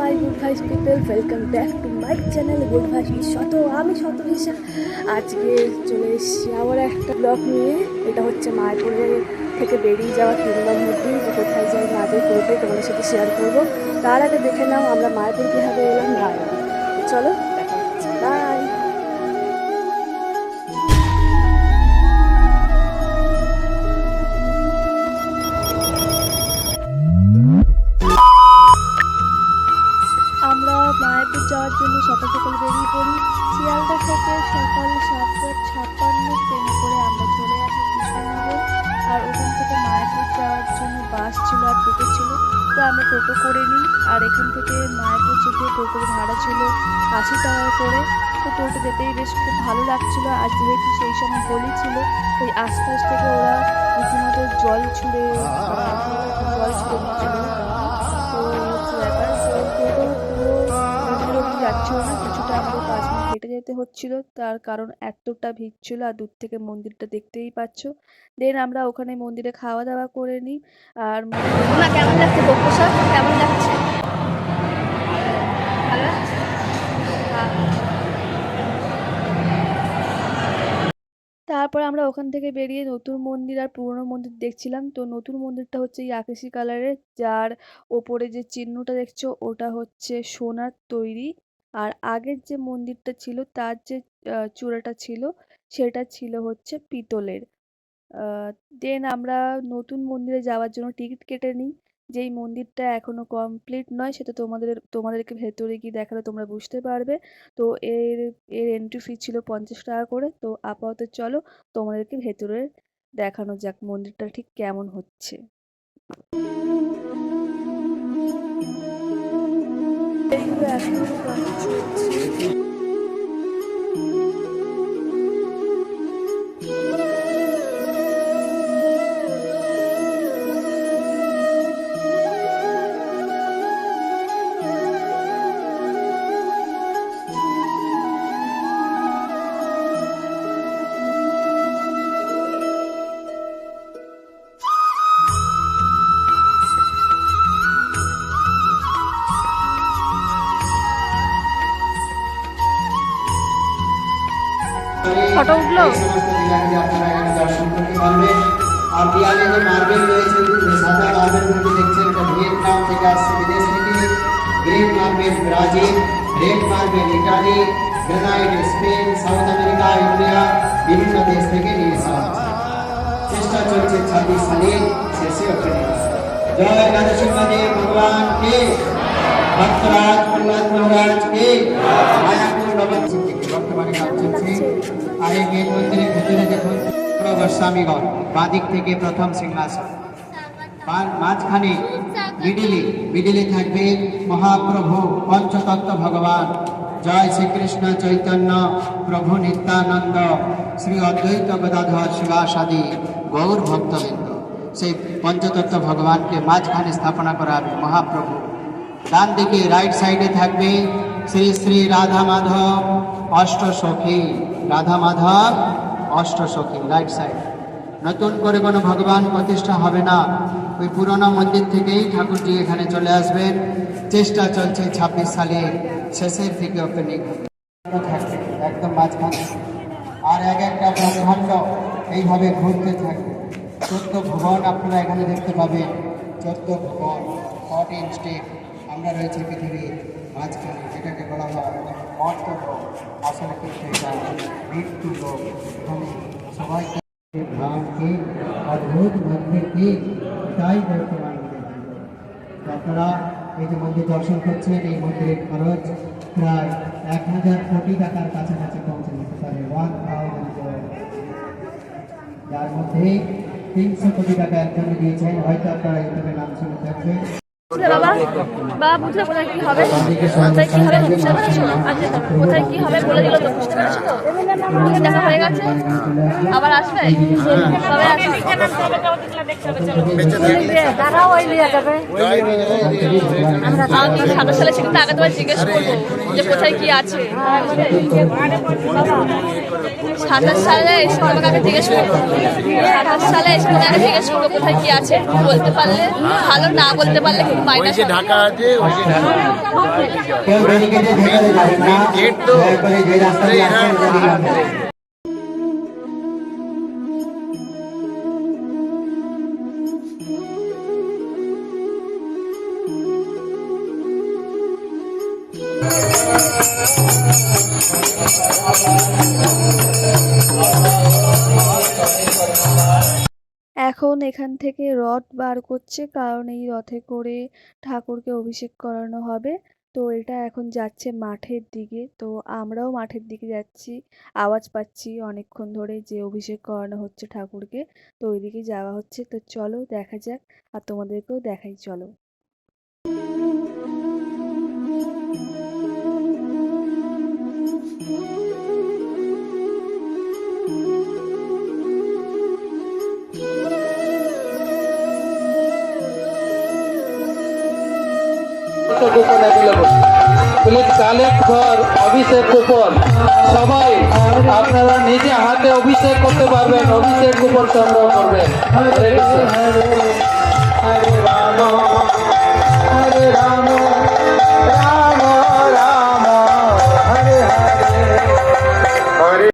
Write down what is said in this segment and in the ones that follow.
My good vice people, welcome back to my channel good vice শত। আমি শতভিষা আজকে চলে এসেছি আবার একটা ব্লগ নিয়ে। এটা হচ্ছে মায়াপুরে থেকে বেরিয়ে যাওয়া 3 নম্বর দিন। তো কোথায় যাই না যাই পুরোটাই তোমাদের সাথে শেয়ার করবো। তার আগে দেখে নাও আমরা মায়াপুর কীভাবে এলাম না এলাম। চলো দেখা হচ্ছে, বাই। আমরা মায়াপুর যাওয়ার জন্য সকাল সকাল বেরিয়ে পড়ি। শিয়ালদা থেকে সকাল 7:56 ট্রেনে করে আমরা চলে আসি কৃষ্ণনগর। আর ওখান থেকে মায়াপুর যাওয়ার জন্য বাস ছিল আর টোটো ছিল, তো আমরা টোটো করে নিই। আর এখান থেকে মায়াপুর যেতে টোটোর ভাড়া ছিল 80 টাকা করে। তো টোটো যেতেই বেশ খুব ভালো লাগছিল। আর যেহেতু সেই সময় হোলি ছিল, ওই আশপাশ থেকে ওরা রীতিমতো জল ছুঁড়ে দিচ্ছিল। তো ব্যাপার টোটো পুরো যাচ্ছিল না, কিছুটা আমাদের 5 মিনিট হেঁটে যেতে হচ্ছিল। তার কারণ এতটা ভিড় ছিল, আর দূর থেকে মন্দিরটা দেখতেই পাচ্ছ। দেন আমরা ওখানে মন্দিরে খাওয়া দাওয়া করে নিই। আর কেমন লাগছে বক্রসার, কেমন লাগছে? ভালো লাগছে। তারপর আমরা ওখান থেকে বেরিয়ে নতুন মন্দির আর পুরনো মন্দির দেখছিলাম। তো নতুন মন্দিরটা হচ্ছে এই আকাশি কালারের, যার ওপরে যে চিহ্নটা দেখছো ওটা হচ্ছে সোনার তৈরি। আর আগের যে মন্দিরটা ছিল তার যে চূড়াটা ছিল সেটা ছিল হচ্ছে পিতলের। দেন আমরা নতুন মন্দিরে যাওয়ার জন্য টিকিট কেটে নিই। যেই মন্দিরটা এখনো কমপ্লিট নয় সেটা তোমাদেরকে ভেতরে গিয়ে দেখালে তোমরা বুঝতে পারবে। তো এর এর এন্ট্রি ফি ছিল 50 টাকা করে। তো আপাতত চলো তোমাদেরকে ভেতরে দেখানো যাক মন্দিরটা ঠিক কেমন হচ্ছে। এইগুলো এখনো কাজ চলছে। ফটো উঠলো। দর্শন করতে পারবেন। আর দেয়ালে যে মার্বেল রয়েছে, যে সাদা মার্বেলগুলো দেখছেন, এটা ভিয়েতনাম থেকে আসছে, বিদেশ থেকে। Green marble Brazil, red marble Italy, granite Spain, south America, India, বিভিন্ন দেশ থেকে নিয়ে আসা হচ্ছে। চেষ্টা চলছে 26 সালে শেষে ওপেনিং। জয় নরসিংহদেব ভগবান কে, ভক্তরাজ প্রহ্লাদ মহারাজ কে। মায়াপুর নবদ্বীপ থেকে বর্তমানে কাজ চলছে। আর এই মেন মন্দিরের ভেতরে দেখুন গোস্বামীগণ, বাদিক থেকে প্রথম সিংহাসন, মাঝখানে মিডিলে থাকবে মহাপ্রভু পঞ্চতত্ত্ব ভগবান। জয় শ্রীকৃষ্ণ চৈতন্য প্রভু নিত্যানন্দ শ্রী অদ্বৈত গদাধর শিবাসাদি গৌর ভক্তবৃন্দ। সেই পঞ্চতত্ত্ব ভগবানকে মাঝখানে স্থাপনা করা হবে মহাপ্রভু। ডান দিকে রাইট সাইডে থাকবে শ্রী শ্রী রাধা মাধব অষ্টসখী, রাধা মাধব অষ্টসখী রাইট সাইড। নতুন করে কোনো ভগবান প্রতিষ্ঠা হবে না, ওই পুরনো মন্দির থেকেই ঠাকুরজি এখানে চলে আসবেন। চেষ্টা চলছে 26 সালে শেষের দিকে ওপেনিং থাকবে একদম মাঝখানে। আর এক একটা ব্রহ্মাণ্ড এইভাবে ঘুরতে থাকবে। 14 ভুবন আপনারা এখানে দেখতে পাবেন। 14 ভুবন 14 স্টেপ। আমরা রয়েছে পৃথিবীর মাঝখানে, যেটাকে বলা হয় মর্তলোক। আসলে কিন্তু এটা মৃত্যু লোক। এখানে সবাইকে ভাবকে অদ্ভুত মন্দিরকে তাই বর্তমান। আপনারা এই যে মন্দির দর্শন করছেন, এই মন্দিরের খরচ প্রায় 1000 কোটি টাকার কাছাকাছি পৌঁছে যেতে পারে। 1000 crore, যার মধ্যে 300 কোটি টাকা একজনে দিয়েছেন। হয়তো আপনারা ইউটিউবে নাম শুনে থাকবেন। বাবা বুঝলে কোথায় কি হবে, কোথায় কি হবে বুঝতে পারছো? কোথায় কি হবে বলে দিল তো, বুঝতে পারছো তো? দেখা হয়ে গেছে, আবার আসবে, সবাই আসবে। আমি 27 সালে সেটা আগে তোমায় জিজ্ঞেস করবো যে কোথায় কি আছে। 27 সালে এসে তোমাকে আগে জিজ্ঞেস করবো, 27 সালে এসে তোমাকে আগে জিজ্ঞেস করবো কোথায় কি আছে। বলতে পারলে ভালো, না বলতে পারলে ওই যে ঢাকা আছে, ওই যে ঢাকা কেউ ব্যারিকেডে ভেতরে যাবেন না, গেট তো দয়া করে যে রাস্তা দিয়ে আসছেন ওদিকে যাবেন। এখন এখান থেকে রথ বার করছে, কারণ এই রথে করে ঠাকুরকে অভিষেক করানো হবে। তো এটা এখন যাচ্ছে মাঠের দিকে, তো আমরাও মাঠের দিকে যাচ্ছি। আওয়াজ পাচ্ছি অনেকক্ষণ ধরে যে অভিষেক করানো হচ্ছে ঠাকুরকে, তো ওইদিকে যাওয়া হচ্ছে। তো চলো দেখা যাক, আর তোমাদেরকেও দেখাই, চলো। Please collect for Abhishek coupon. সবাই আপনারা নিজে হাতে অভিষেক করতে পারবেন, অভিষেক কুপন সংগ্রহ করবেন। হরে কৃষ্ণ। হরে রাম হরে রাম রাম রাম হরে হরে।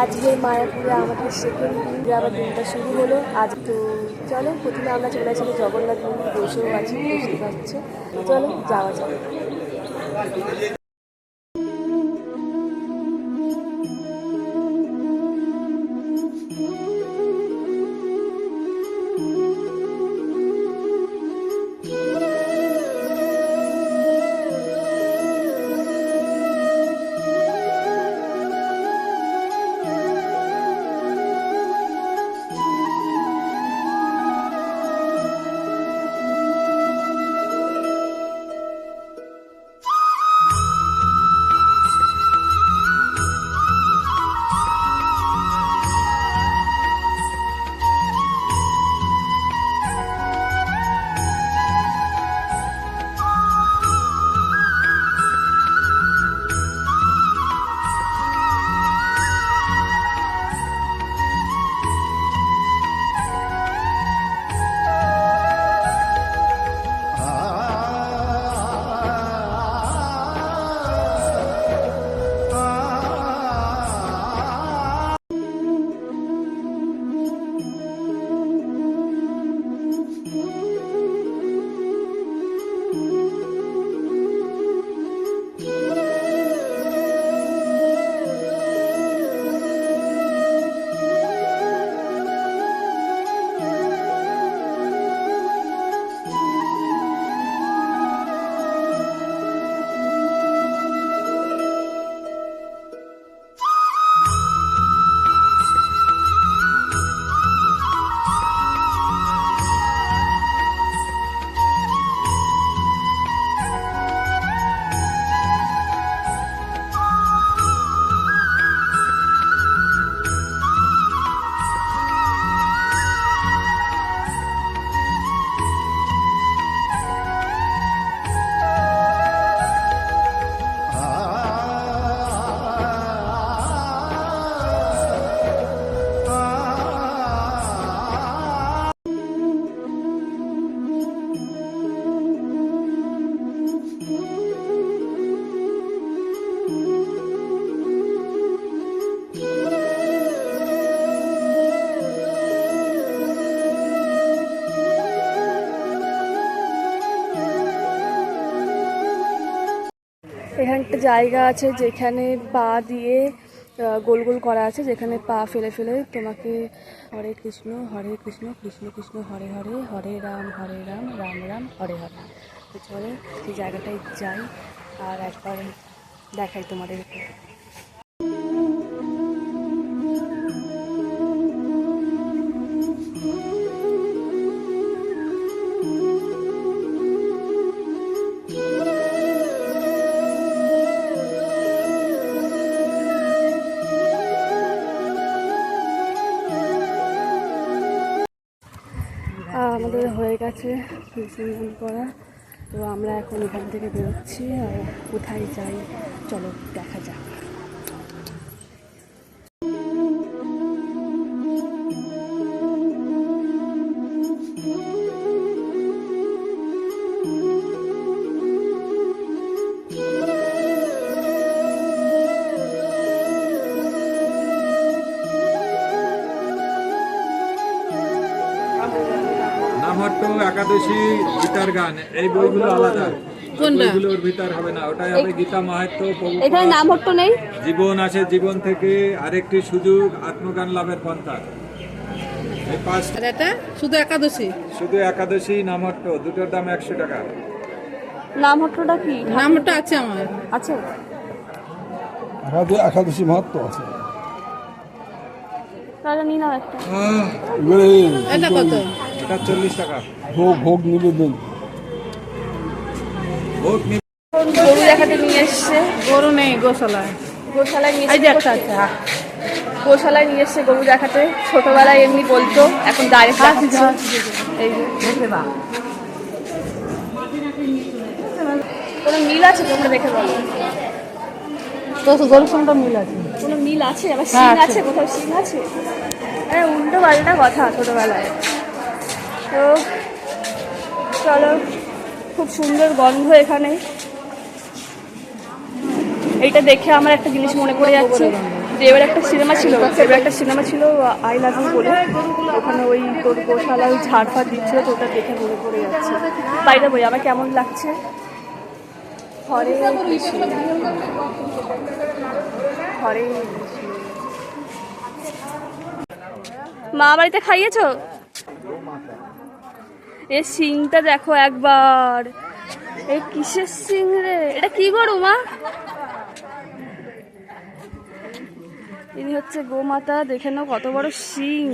আজকে মায়াপুরে আমাদের সেকেন্ড দিন, আবার দিনটা শুরু হলো আজ। তো চলো, প্রথমে আমরা চলে আসি জগন্নাথ মন্দির, বসেও আছি, বসে পাচ্ছে। চলো যাওয়া যাক। এখানে একটা জায়গা আছে যেখানে পা দিয়ে গোল গোল করা আছে, যেখানে পা ফেলে ফেলে তোমাকে হরে কৃষ্ণ কৃষ্ণ কৃষ্ণ হরে হরে, হরে রাম রাম রাম হরে হরে। তো চলে সেই জায়গাটায় যাই আর একবার দেখাই তোমাদেরকে। হয়ে গেছে বিসর্জন করা। তো আমরা এখন এখান থেকে বেরোচ্ছি, আর কোথায় যাই চলো দেখা যাক। নামহট্ট, একাদশী, গীতার গান, এই বইগুলো আলাদা। বইগুলোর ভিতর হবে না, ওটাই হবে গীতা মাহাত্ম্য। এখানে নামহট্ট নেই। জীবন আছে, জীবন থেকে আরেকটি সুযোগ, আত্মজ্ঞান লাভের পন্থা। এই পাঁচ। এটা শুধু একাদশী, শুধু একাদশী, নামহট্ট, দুটোর দাম 100 টাকা। নামহট্টটা কি নামটা আছে আমার। আছে? একাদশী মাহাত্ম আছে। তাহলে নিয়ে নাও একটা। এটা কত? এটা 40 টাকা। ভোগ নিবেদন। ভোগ গরু দেখাতে নিয়ে এসছে। গরু নেই, গোশালায়। গোশালায় নিয়ে এই যে একটা আছে। গোশালায় নিয়ে এসছে গরু দেখাতে। ছোটবেলায় এমনি বলতো, এখন ডাইরেক্ট দেখাচ্ছে। এই যে কোনো মিল আছে তোমরা দেখে বলো। তো গরুর সঙ্গে মিল আছে। কোনো মিল আছে? আবার সিং আছে? কোথাও সিং আছে? হ্যাঁ, উল্টো পাল্টা কথা ছোটবেলায়। তো চলো, খুব সুন্দর গন্ধ এখানে। এইটা দেখে আমার একটা জিনিস মনে পড়ে যাচ্ছে। দেবের একটা সিনেমা ছিল, আই লাভ ইউ বলে। ওখানে ওই তোর গোশালা ওই ঝাড়ফাড় দিচ্ছিল, তো ওটা দেখে মনে পড়ে যাচ্ছে। বাইরে বই আমার কেমন লাগছে। হরে কৃষ্ণ, হরে কৃষ্ণ। মা বাড়িতে খাইয়েছো? এ সিংটা দেখো একবার। এই কিসের সিং রে? এটা কি গরু মা? ইনি হচ্ছে গোমাতা। দেখে নাও কত বড় সিং।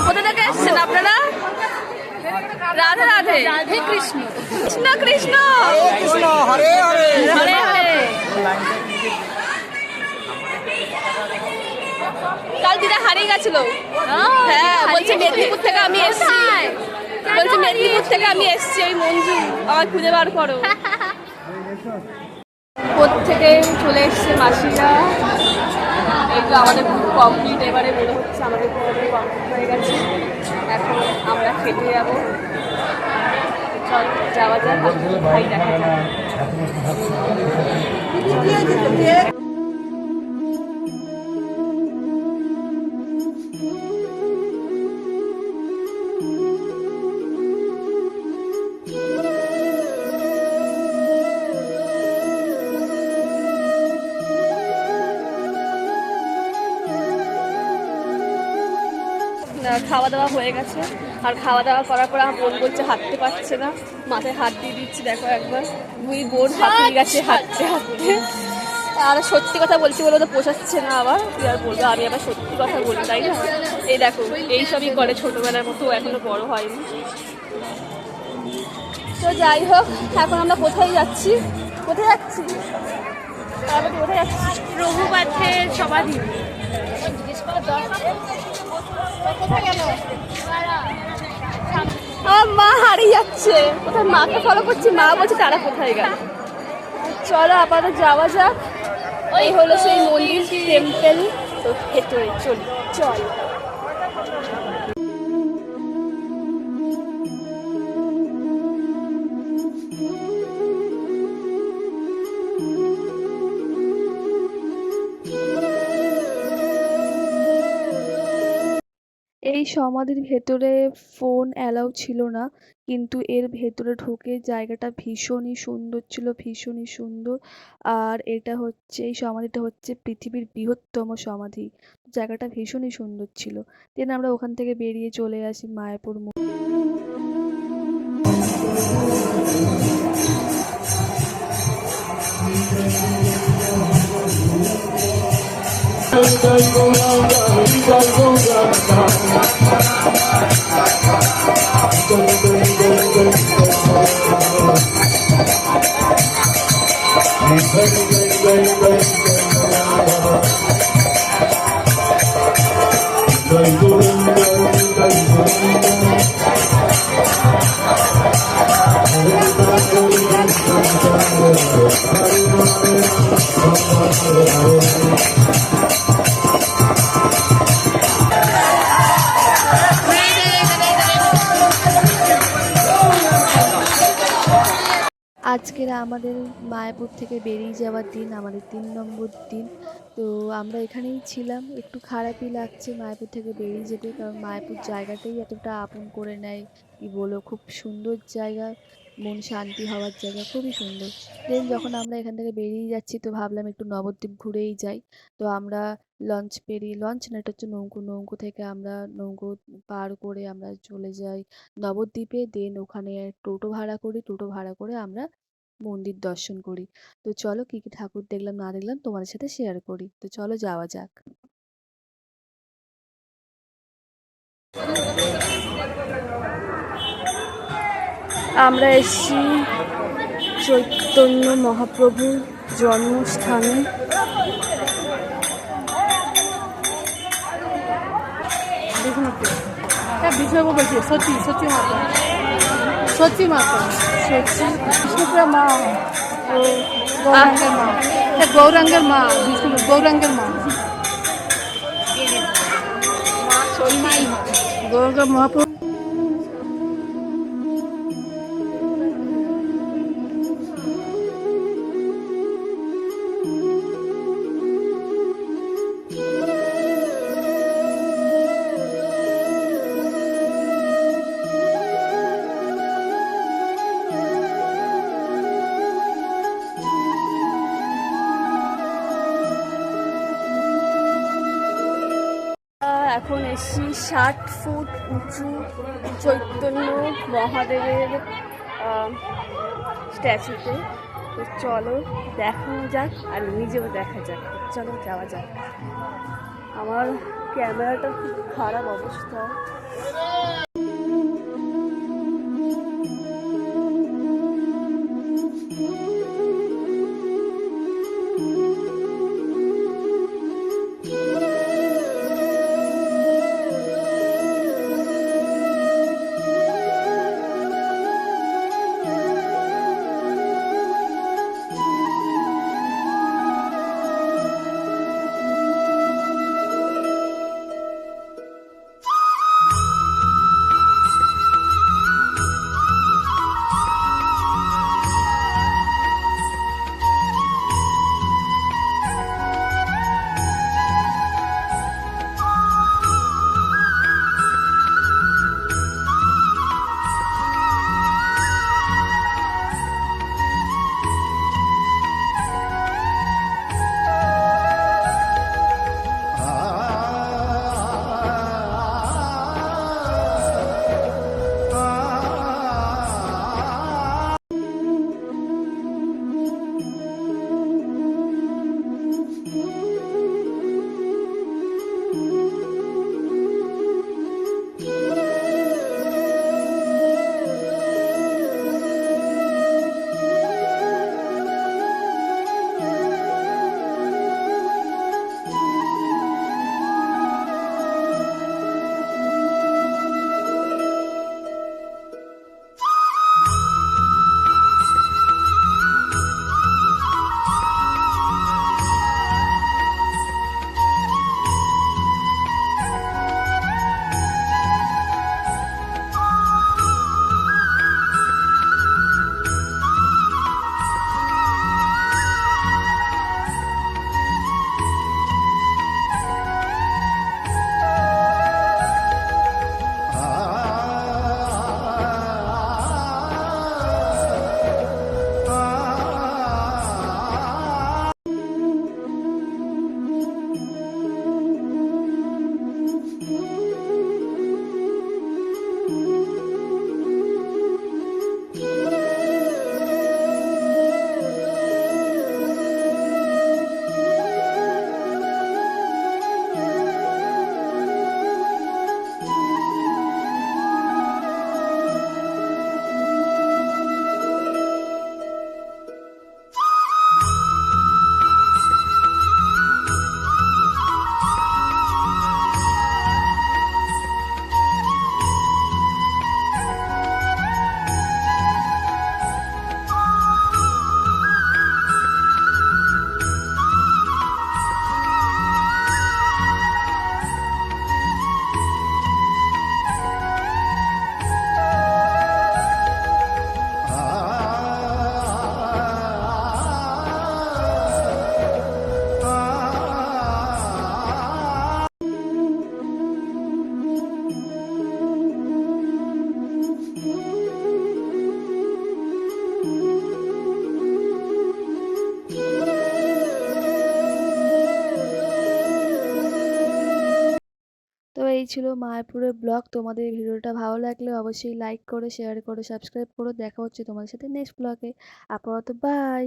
কোথা থেকে এসছেন আপনারা? রাধে রাধে। রাধে কৃষ্ণ, কৃষ্ণ কৃষ্ণ, কৃষ্ণ হরে হরে, হরে হরে। কাল দিদা হারিয়ে গেছিল। হ্যাঁ, বলছে মেদিনীপুর থেকে আমি এসেছি। বলছে মেদিনীপুর থেকে আমি এসেছি, ওই মঞ্জু আমার খুঁজে বার করো। কোত্থেকে চলে এসছে মাসিরা। এগুলো আমাদের কমপ্লিট। এবারে মনে হচ্ছে আমাদের পুরোটাই কমপ্লিট হয়ে গেছে। এখন আমরা খেতে যাবো। চল যাওয়া যাক, ভাই দেখা যাক। খাওয়া দাওয়া হয়ে গেছে, আর খাওয়া দাওয়া করার পর আমার বোন বলছে হাঁটতে পারছে না, মাথায় হাত দিয়ে দিচ্ছি। দেখো একবার, দুই বোন হাঁপিয়ে গেছে হাঁটতে হাঁটতে। আর সত্যি কথা বলছি বলে তো পোষাচ্ছে না। আবার তুই আর বলবো, আমি আবার সত্যি কথা বলি, তাই না? এই দেখো, এইসবই করে ছোটবেলার মতো, এখনো বড় হয়নি। তো যাই হোক, এখন আমরা কোথায় যাচ্ছি? কোথায় যাচ্ছি? কোথায় যাচ্ছি? রঘুনাথের সমাধি। আমার মা হারিয়ে যাচ্ছে, কোথায় মাকে ফলো করছি, মা বলছে তারা কোথায় গেল। চলো আপাতত যাওয়া যাক। এই হলো সেই মন্দির, টেম্পল। তো ভেতরে চলি, চল। এই সমাধির ভেতরে ফোন অ্যালাউ ছিল না, কিন্তু এর ভেতরে ঢুকে জায়গাটা ভীষণই সুন্দর ছিল, ভীষণই সুন্দর। আর এটা হচ্ছে, এই সমাধিটা হচ্ছে পৃথিবীর বৃহত্তম সমাধি। জায়গাটা ভীষণই সুন্দর ছিল। দেন আমরা ওখান থেকে বেরিয়ে চলে আসি মায়াপুর আজকের আমাদের মায়াপুর থেকে বেরিয়ে যাওয়ার দিন, আমাদের ৩ নম্বর দিন। তো আমরা এখানেই ছিলাম। একটু খারাপই লাগছে মায়াপুর থেকে বেরিয়ে যেতে, কারণ মায়াপুর জায়গাটাই এতটা আপন করে নেয়, কি বলবো, খুব সুন্দর জায়গা, মন শান্তি হওয়ার জায়গা, খুবই সুন্দর। দেন যখন আমরা এখান থেকে বেরিয়ে যাচ্ছি তো ভাবলাম একটু নবদ্বীপ ঘুরেই যাই। তো আমরা লঞ্চ না, এটা হচ্ছে নৌকো থেকে আমরা নৌকো পার করে আমরা চলে যাই নবদ্বীপে। দেন ওখানে টোটো ভাড়া করে আমরা মন্দির দর্শন করি। তো চলো কি কি ঠাকুর দেখলাম না দেখলাম তোমাদের সাথে শেয়ার করি। তো চলো যাওয়া যাক। আমরা এসেছি চৈতন্য মহাপ্রভুর জন্মস্থানে। দেখুন একটু। হ্যাঁ, বিষয় বলছি সচি মাতা। সচি মাতা। সত্যি বিষ্ণুপুরের মা। ও গৌরাঙ্গের মা। এটা গৌরাঙ্গের মা, বিষ্ণু গৌরাঙ্গের মা। গৌরাঙ্গ মহাপ্রভু। এখন এসছি ৬০ ফুট উঁচু চৈতন্য মহাদেবের স্ট্যাচুতে। তো চলো দেখানো যাক আর নিজেও দেখা যাক। চলো যাওয়া যাক। আমার ক্যামেরাটা খুব খারাপ অবস্থা। এই ছিল মায়াপুরের ব্লগ। তোমাদের এই ভিডিওটা ভালো লাগলে অবশ্যই লাইক করো, শেয়ার করো, সাবস্ক্রাইব করো। দেখা হচ্ছে তোমাদের সাথে নেক্সট ব্লগে। আপাতত বাই।